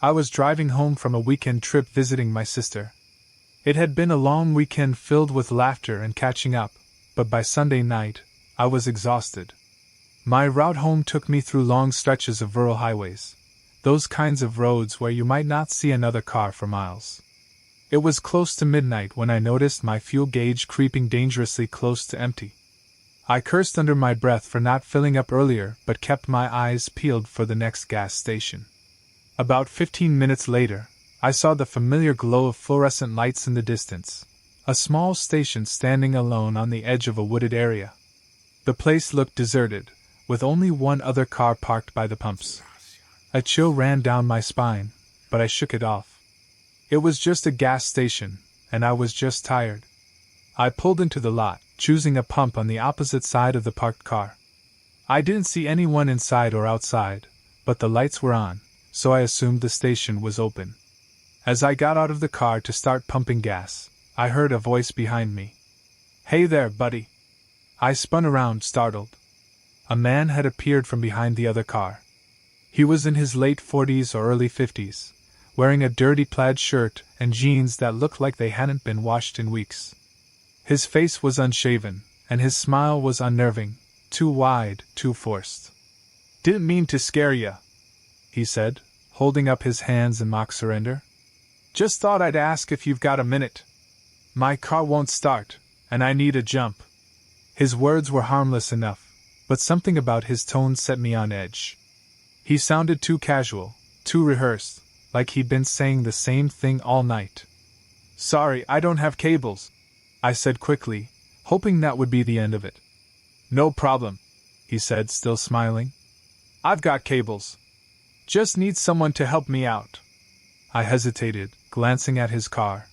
I was driving home from a weekend trip visiting my sister. It had been a long weekend filled with laughter and catching up, but by Sunday night, I was exhausted. My route home took me through long stretches of rural highways, those kinds of roads where you might not see another car for miles. It was close to midnight when I noticed my fuel gauge creeping dangerously close to empty. I cursed under my breath for not filling up earlier but kept my eyes peeled for the next gas station. About 15 minutes later, I saw the familiar glow of fluorescent lights in the distance, a small station standing alone on the edge of a wooded area. The place looked deserted, with only one other car parked by the pumps. A chill ran down my spine, but I shook it off. It was just a gas station, and I was just tired. I pulled into the lot, choosing a pump on the opposite side of the parked car. I didn't see anyone inside or outside, but the lights were on, so I assumed the station was open. As I got out of the car to start pumping gas, I heard a voice behind me. "Hey there, buddy." I spun around, startled. A man had appeared from behind the other car. He was in his late 40s or early 50s, wearing a dirty plaid shirt and jeans that looked like they hadn't been washed in weeks. His face was unshaven, and his smile was unnerving, too wide, too forced. "Didn't mean to scare ya," he said, holding up his hands in mock surrender. "Just thought I'd ask if you've got a minute. My car won't start, and I need a jump." His words were harmless enough, but something about his tone set me on edge. He sounded too casual, too rehearsed, like he'd been saying the same thing all night. "Sorry, I don't have cables," I said quickly, hoping that would be the end of it. "No problem," he said, still smiling. "I've got cables. Just need someone to help me out." I hesitated, glancing at his car.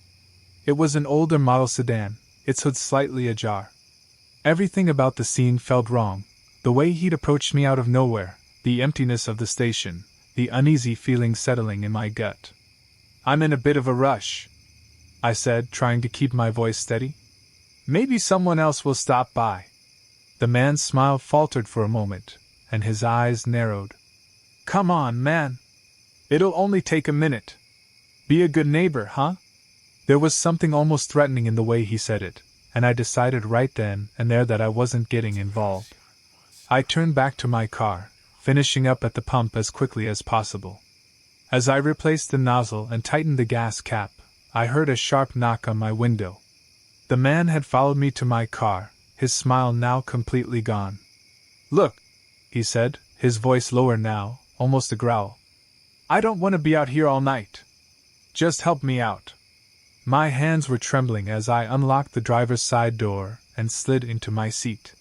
It was an older model sedan, its hood slightly ajar. Everything about the scene felt wrong, the way he'd approached me out of nowhere, the emptiness of the station, the uneasy feeling settling in my gut. "I'm in a bit of a rush," I said, trying to keep my voice steady. "Maybe someone else will stop by." The man's smile faltered for a moment, and his eyes narrowed. "Come on, man. It'll only take a minute. Be a good neighbor, huh?" There was something almost threatening in the way he said it, and I decided right then and there that I wasn't getting involved. I turned back to my car, finishing up at the pump as quickly as possible. As I replaced the nozzle and tightened the gas cap, I heard a sharp knock on my window. The man had followed me to my car, his smile now completely gone. "Look," he said, his voice lower now, almost a growl. "I don't want to be out here all night. Just help me out." My hands were trembling as I unlocked the driver's side door and slid into my seat.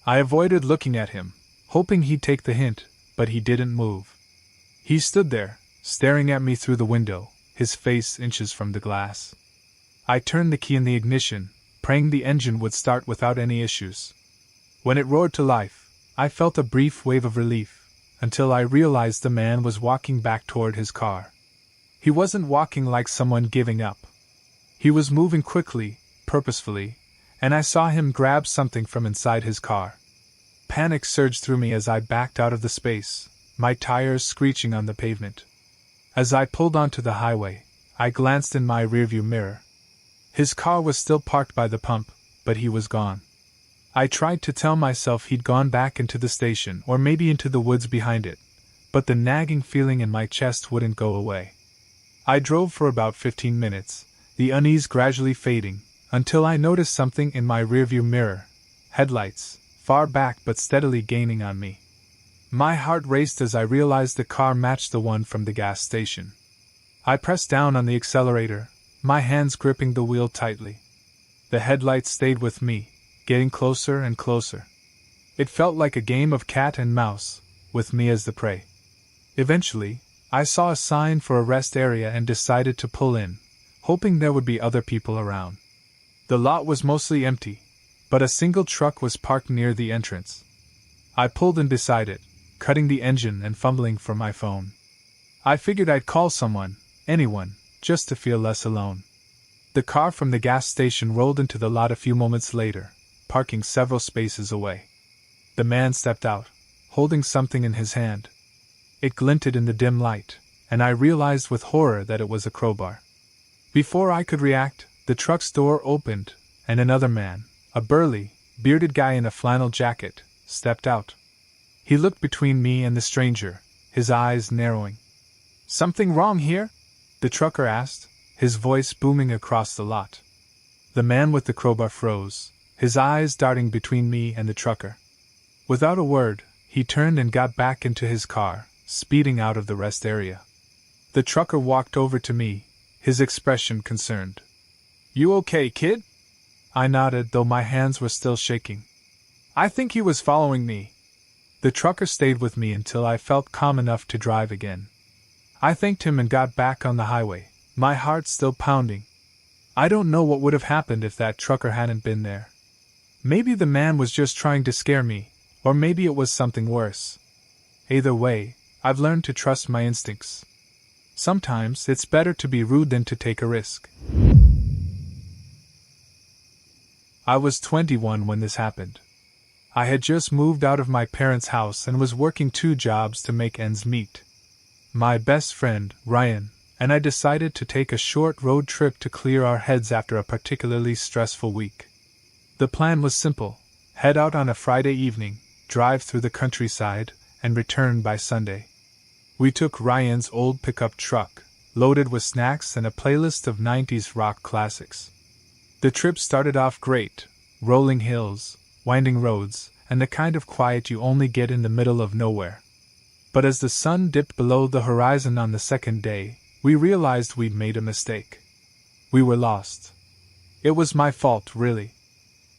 I avoided looking at him, hoping he'd take the hint, but he didn't move. He stood there, staring at me through the window, his face inches from the glass. I turned the key in the ignition, praying the engine would start without any issues. When it roared to life, I felt a brief wave of relief, until I realized the man was walking back toward his car. He wasn't walking like someone giving up. He was moving quickly, purposefully, and I saw him grab something from inside his car. Panic surged through me as I backed out of the space, my tires screeching on the pavement. As I pulled onto the highway, I glanced in my rearview mirror. His car was still parked by the pump, but he was gone. I tried to tell myself he'd gone back into the station or maybe into the woods behind it, but the nagging feeling in my chest wouldn't go away. I drove for about 15 minutes, the unease gradually fading, until I noticed something in my rearview mirror. Headlights, far back but steadily gaining on me. My heart raced as I realized the car matched the one from the gas station. I pressed down on the accelerator, my hands gripping the wheel tightly. The headlights stayed with me, getting closer and closer. It felt like a game of cat and mouse, with me as the prey. Eventually, I saw a sign for a rest area and decided to pull in, hoping there would be other people around. The lot was mostly empty, but a single truck was parked near the entrance. I pulled in beside it, cutting the engine and fumbling for my phone. I figured I'd call someone, anyone, just to feel less alone. The car from the gas station rolled into the lot a few moments later, parking several spaces away. The man stepped out, holding something in his hand. It glinted in the dim light, and I realized with horror that it was a crowbar. Before I could react, the truck's door opened, and another man, a burly, bearded guy in a flannel jacket, stepped out. He looked between me and the stranger, his eyes narrowing. "Something wrong here?" the trucker asked, his voice booming across the lot. The man with the crowbar froze, his eyes darting between me and the trucker. Without a word, he turned and got back into his car, speeding out of the rest area. The trucker walked over to me, his expression concerned. "You okay, kid?" I nodded, though my hands were still shaking. "I think he was following me." The trucker stayed with me until I felt calm enough to drive again. I thanked him and got back on the highway, my heart still pounding. I don't know what would have happened if that trucker hadn't been there. Maybe the man was just trying to scare me, or maybe it was something worse. Either way, I've learned to trust my instincts. Sometimes it's better to be rude than to take a risk. I was 21 when this happened. I had just moved out of my parents' house and was working 2 jobs to make ends meet. My best friend, Ryan, and I decided to take a short road trip to clear our heads after a particularly stressful week. The plan was simple: head out on a Friday evening, drive through the countryside, and return by Sunday. We took Ryan's old pickup truck, loaded with snacks and a playlist of 90s rock classics. The trip started off great: rolling hills, winding roads, and the kind of quiet you only get in the middle of nowhere. But as the sun dipped below the horizon on the second day, we realized we'd made a mistake. We were lost. It was my fault, really.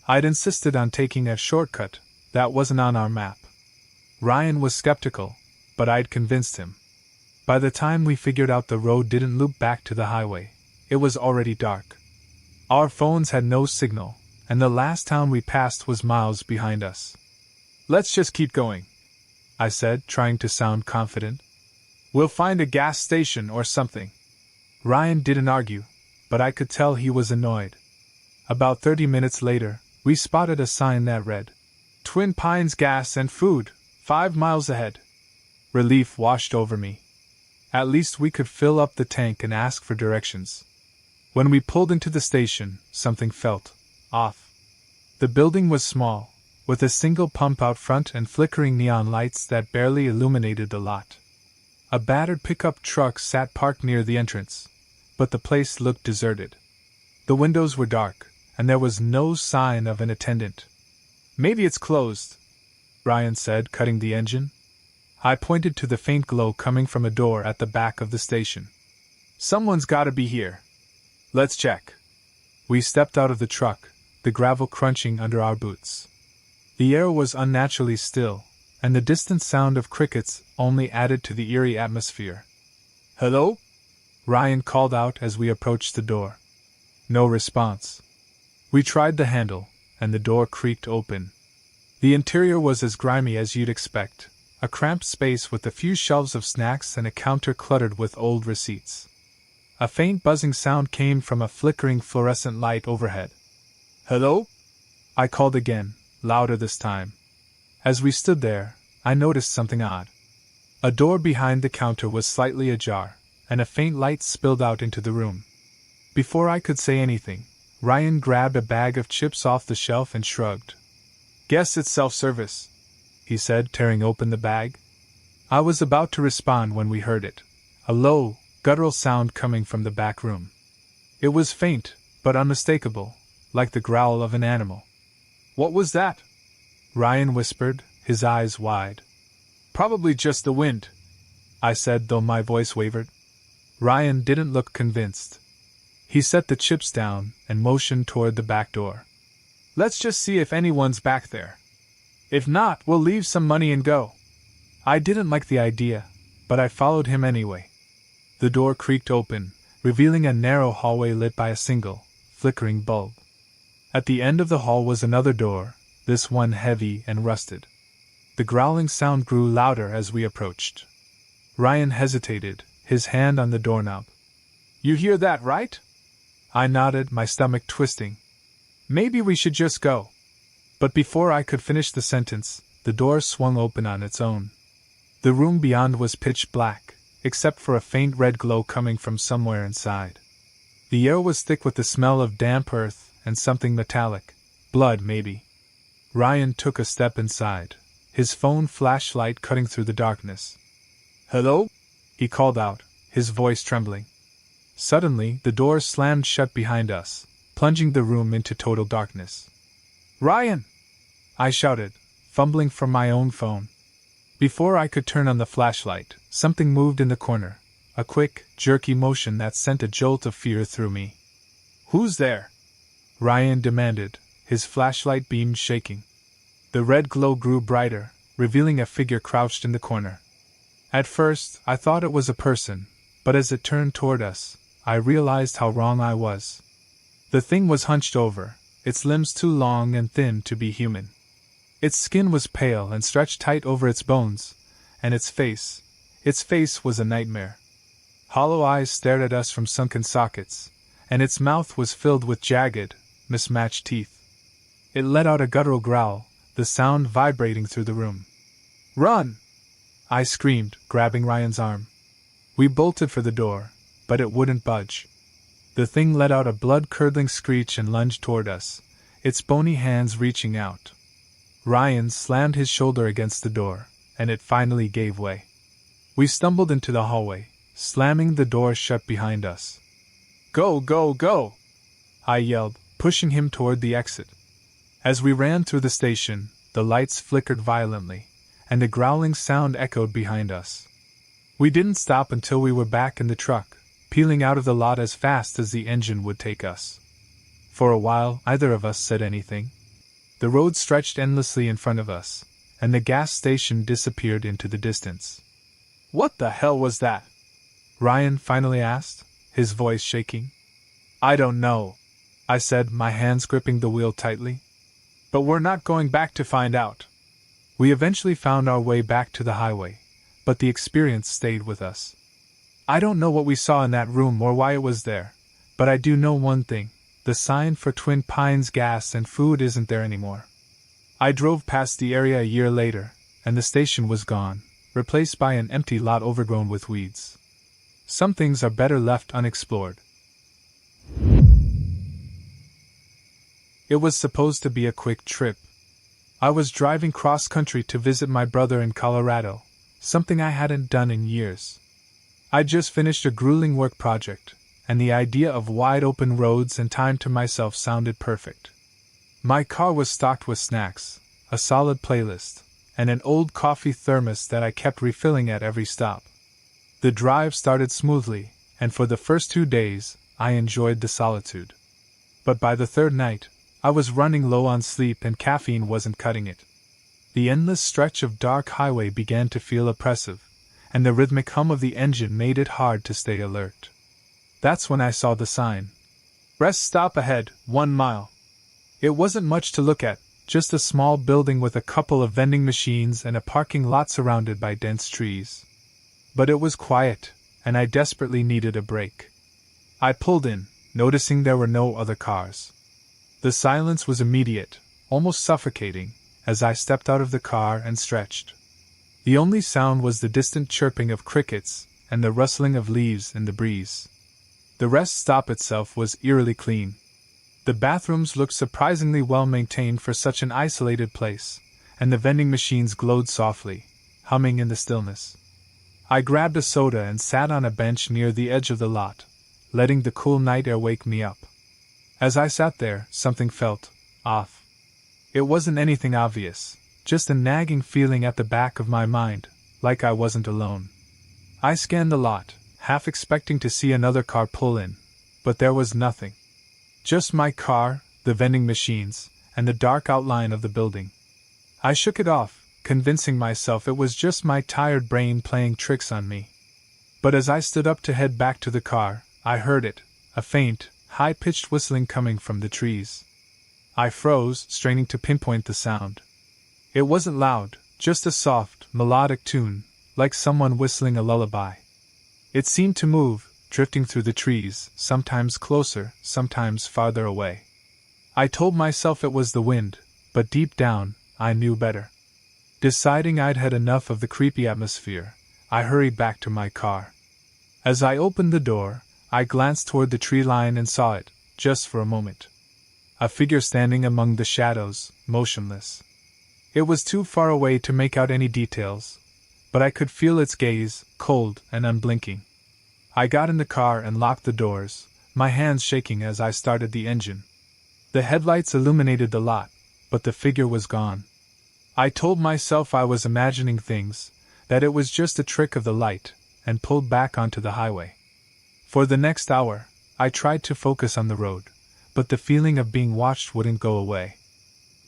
I'd insisted on taking a shortcut that wasn't on our map. Ryan was skeptical, but I'd convinced him. By the time we figured out the road didn't loop back to the highway, it was already dark. Our phones had no signal, and the last town we passed was miles behind us. "Let's just keep going," I said, trying to sound confident. "We'll find a gas station or something." Ryan didn't argue, but I could tell he was annoyed. About 30 minutes later, we spotted a sign that read, "Twin Pines Gas and Food, 5 miles ahead." Relief washed over me. At least we could fill up the tank and ask for directions. When we pulled into the station, something felt off. The building was small, with a single pump out front and flickering neon lights that barely illuminated the lot. A battered pickup truck sat parked near the entrance, but the place looked deserted. The windows were dark, and there was no sign of an attendant. "Maybe it's closed," Ryan said, cutting the engine. I pointed to the faint glow coming from a door at the back of the station. "Someone's gotta be here. Let's check." We stepped out of the truck, the gravel crunching under our boots. The air was unnaturally still, and the distant sound of crickets only added to the eerie atmosphere. "Hello?" Ryan called out as we approached the door. No response. We tried the handle, and the door creaked open. The interior was as grimy as you'd expect, a cramped space with a few shelves of snacks and a counter cluttered with old receipts. A faint buzzing sound came from a flickering fluorescent light overhead. "Hello?" I called again, louder this time. As we stood there, I noticed something odd. A door behind the counter was slightly ajar, and a faint light spilled out into the room. Before I could say anything, Ryan grabbed a bag of chips off the shelf and shrugged. "Guess it's self-service," he said, tearing open the bag. I was about to respond when we heard it, a low, guttural sound coming from the back room. It was faint, but unmistakable, like the growl of an animal. "What was that?" Ryan whispered, his eyes wide. "Probably just the wind," I said, though my voice wavered. Ryan didn't look convinced. He set the chips down and motioned toward the back door. "Let's just see if anyone's back there. If not, we'll leave some money and go." I didn't like the idea, but I followed him anyway. The door creaked open, revealing a narrow hallway lit by a single, flickering bulb. At the end of the hall was another door, this one heavy and rusted. The growling sound grew louder as we approached. Ryan hesitated, his hand on the doorknob. "You hear that, right?" I nodded, my stomach twisting. "Maybe we should just go." But before I could finish the sentence, the door swung open on its own. The room beyond was pitch black, except for a faint red glow coming from somewhere inside. The air was thick with the smell of damp earth and something metallic. Blood, maybe. Ryan took a step inside, his phone flashlight cutting through the darkness. "Hello?" he called out, his voice trembling. Suddenly, the door slammed shut behind us, plunging the room into total darkness. "Ryan!" I shouted, fumbling for my own phone. Before I could turn on the flashlight, something moved in the corner, a quick, jerky motion that sent a jolt of fear through me. "Who's there?" Ryan demanded, his flashlight beam shaking. The red glow grew brighter, revealing a figure crouched in the corner. At first, I thought it was a person, but as it turned toward us, I realized how wrong I was. The thing was hunched over, its limbs too long and thin to be human. Its skin was pale and stretched tight over its bones, and its face was a nightmare. Hollow eyes stared at us from sunken sockets, and its mouth was filled with jagged, mismatched teeth. It let out a guttural growl, the sound vibrating through the room. "Run!" I screamed, grabbing Ryan's arm. We bolted for the door, but it wouldn't budge. The thing let out a blood-curdling screech and lunged toward us, its bony hands reaching out. Ryan slammed his shoulder against the door, and it finally gave way. We stumbled into the hallway, slamming the door shut behind us. "Go, go, go!" I yelled, pushing him toward the exit. As we ran through the station, the lights flickered violently, and a growling sound echoed behind us. We didn't stop until we were back in the truck, peeling out of the lot as fast as the engine would take us. For a while, neither of us said anything. The road stretched endlessly in front of us, and the gas station disappeared into the distance. "What the hell was that?" Ryan finally asked, his voice shaking. "I don't know," I said, my hands gripping the wheel tightly. "But we're not going back to find out." We eventually found our way back to the highway, but the experience stayed with us. I don't know what we saw in that room or why it was there, but I do know one thing: the sign for Twin Pines Gas and Food isn't there anymore. I drove past the area a year later, and the station was gone, replaced by an empty lot overgrown with weeds. Some things are better left unexplored. It was supposed to be a quick trip. I was driving cross-country to visit my brother in Colorado, something I hadn't done in years. I'd just finished a grueling work project, and the idea of wide-open roads and time to myself sounded perfect. My car was stocked with snacks, a solid playlist, and an old coffee thermos that I kept refilling at every stop. The drive started smoothly, and for the first 2 days, I enjoyed the solitude. But by the third night, I was running low on sleep and caffeine wasn't cutting it. The endless stretch of dark highway began to feel oppressive, and the rhythmic hum of the engine made it hard to stay alert. That's when I saw the sign. "Rest stop ahead, 1 mile." It wasn't much to look at, just a small building with a couple of vending machines and a parking lot surrounded by dense trees. But it was quiet, and I desperately needed a break. I pulled in, noticing there were no other cars. The silence was immediate, almost suffocating, as I stepped out of the car and stretched. The only sound was the distant chirping of crickets and the rustling of leaves in the breeze. The rest stop itself was eerily clean. The bathrooms looked surprisingly well maintained for such an isolated place, and the vending machines glowed softly, humming in the stillness. I grabbed a soda and sat on a bench near the edge of the lot, letting the cool night air wake me up. As I sat there, something felt off. It wasn't anything obvious, just a nagging feeling at the back of my mind, like I wasn't alone. I scanned the lot, half expecting to see another car pull in, but there was nothing. Just my car, the vending machines, and the dark outline of the building. I shook it off, convincing myself it was just my tired brain playing tricks on me. But as I stood up to head back to the car, I heard it, a faint, high-pitched whistling coming from the trees. I froze, straining to pinpoint the sound. It wasn't loud, just a soft, melodic tune, like someone whistling a lullaby. It seemed to move, drifting through the trees, sometimes closer, sometimes farther away. I told myself it was the wind, but deep down, I knew better. Deciding I'd had enough of the creepy atmosphere, I hurried back to my car. As I opened the door, I glanced toward the tree line and saw it, just for a moment. A figure standing among the shadows, motionless. It was too far away to make out any details, but I could feel its gaze, cold and unblinking. I got in the car and locked the doors, my hands shaking as I started the engine. The headlights illuminated the lot, but the figure was gone. I told myself I was imagining things, that it was just a trick of the light, and pulled back onto the highway. For the next hour, I tried to focus on the road, but the feeling of being watched wouldn't go away.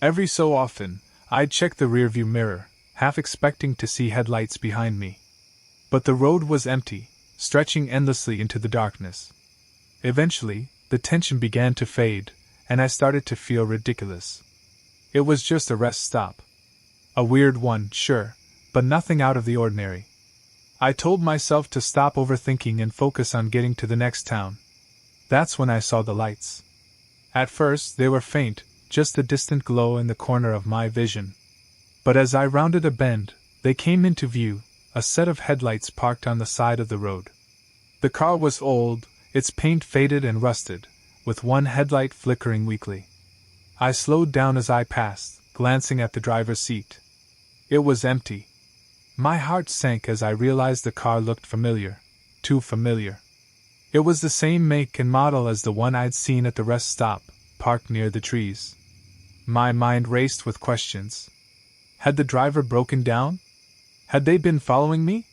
Every so often, I'd check the rearview mirror, half expecting to see headlights behind me. But the road was empty, stretching endlessly into the darkness. Eventually, the tension began to fade, and I started to feel ridiculous. It was just a rest stop. A weird one, sure, but nothing out of the ordinary. I told myself to stop overthinking and focus on getting to the next town. That's when I saw the lights. At first, they were faint, just a distant glow in the corner of my vision. But as I rounded a bend, they came into view, a set of headlights parked on the side of the road. The car was old, its paint faded and rusted, with one headlight flickering weakly. I slowed down as I passed, glancing at the driver's seat. It was empty. My heart sank as I realized the car looked familiar, too familiar. It was the same make and model as the one I'd seen at the rest stop, parked near the trees. My mind raced with questions. Had the driver broken down? Had they been following me?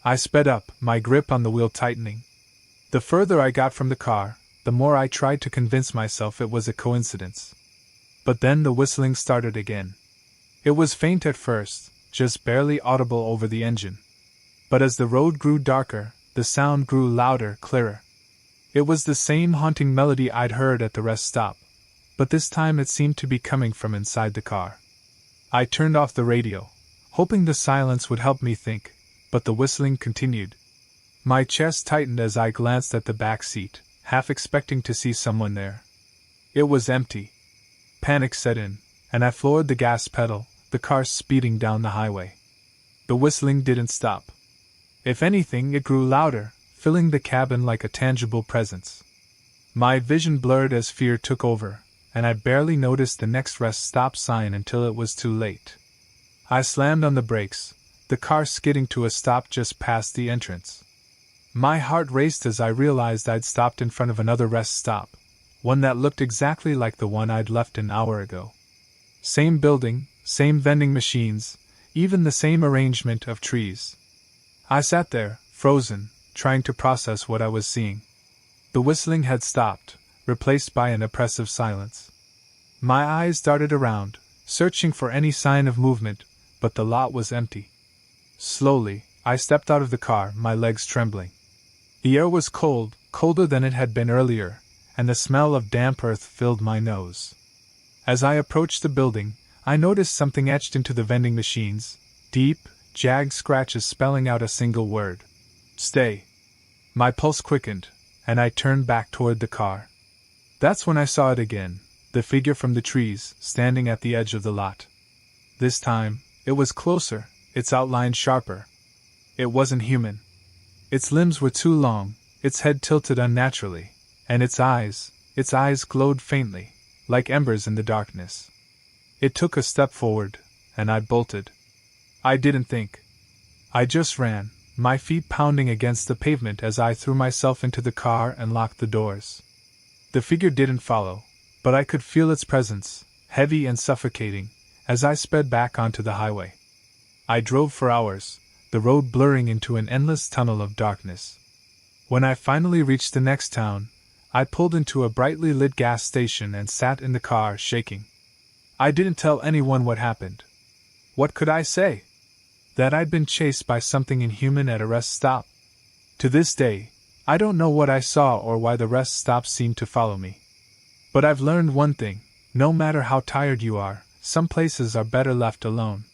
I sped up, my grip on the wheel tightening. The further I got from the car, the more I tried to convince myself it was a coincidence. But then the whistling started again. It was faint at first, just barely audible over the engine. But as the road grew darker, the sound grew louder, clearer. It was the same haunting melody I'd heard at the rest stop, but this time it seemed to be coming from inside the car. I turned off the radio, hoping the silence would help me think, but the whistling continued. My chest tightened as I glanced at the back seat, half expecting to see someone there. It was empty. Panic set in, and I floored the gas pedal, the car speeding down the highway. The whistling didn't stop. If anything, it grew louder, filling the cabin like a tangible presence. My vision blurred as fear took over, and I barely noticed the next rest stop sign until it was too late. I slammed on the brakes, the car skidding to a stop just past the entrance. My heart raced as I realized I'd stopped in front of another rest stop, one that looked exactly like the one I'd left an hour ago. Same building, same vending machines, even the same arrangement of trees. I sat there, frozen, trying to process what I was seeing. The whistling had stopped, replaced by an oppressive silence. My eyes darted around, searching for any sign of movement, but the lot was empty. Slowly, I stepped out of the car, my legs trembling. The air was cold, colder than it had been earlier, and the smell of damp earth filled my nose. As I approached the building, I noticed something etched into the vending machines, deep, jagged scratches spelling out a single word. Stay. My pulse quickened, and I turned back toward the car. That's when I saw it again, the figure from the trees, standing at the edge of the lot. This time, it was closer, its outline sharper. It wasn't human. Its limbs were too long, its head tilted unnaturally, and its eyes glowed faintly, like embers in the darkness. It took a step forward, and I bolted. I didn't think. I just ran, my feet pounding against the pavement as I threw myself into the car and locked the doors. The figure didn't follow, but I could feel its presence, heavy and suffocating, as I sped back onto the highway. I drove for hours, the road blurring into an endless tunnel of darkness. When I finally reached the next town, I pulled into a brightly lit gas station and sat in the car, shaking. I didn't tell anyone what happened. What could I say? That I'd been chased by something inhuman at a rest stop? To this day, I don't know what I saw or why the rest stops seemed to follow me. But I've learned one thing: no matter how tired you are, some places are better left alone.